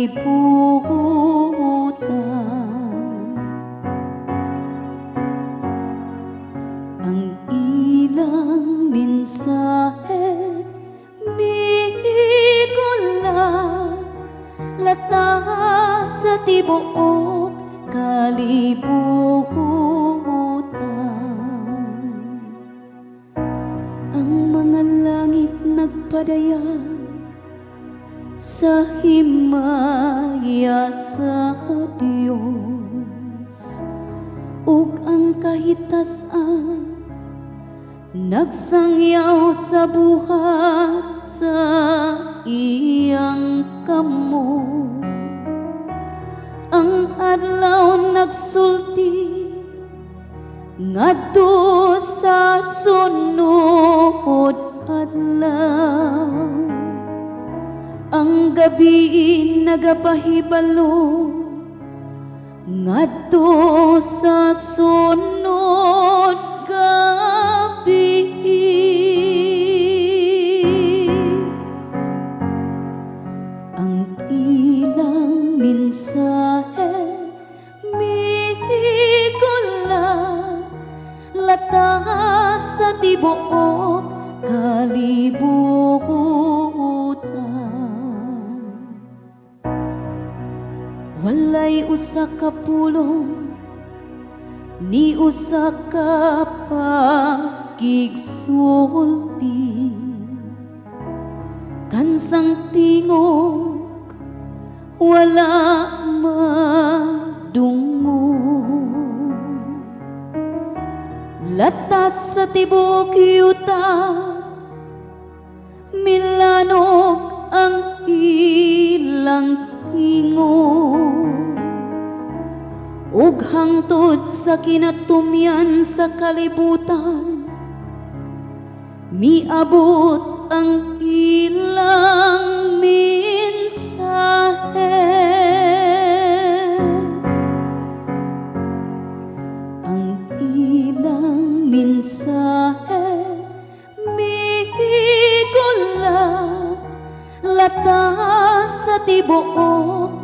kalibutan. Ang ilang mensahe migula lata sa tibuok kalibutan. Ang mga langit nagpadaya sa himaya sa Dios, ug ang kahitasan nagsangyaw sa buhat sa iyang kamo. Ang adlaw nagsulti ngadto sa sunod adlaw. Ang gabi nagapahibalo ngadto sa sunod gabi. Ang ilang mensahe migula lata sa tibuok kalibutan. Walay usa ka pulong ni usa ka pagigsulti, kansang tingog wala madungo. Latas sa tibok yuta milanog ang ilang tingog, ug hangtod sa kinatumyan sa kalibutan miabot ang ilang mensahe. Ang ilang mensahe migula lata sa tibuok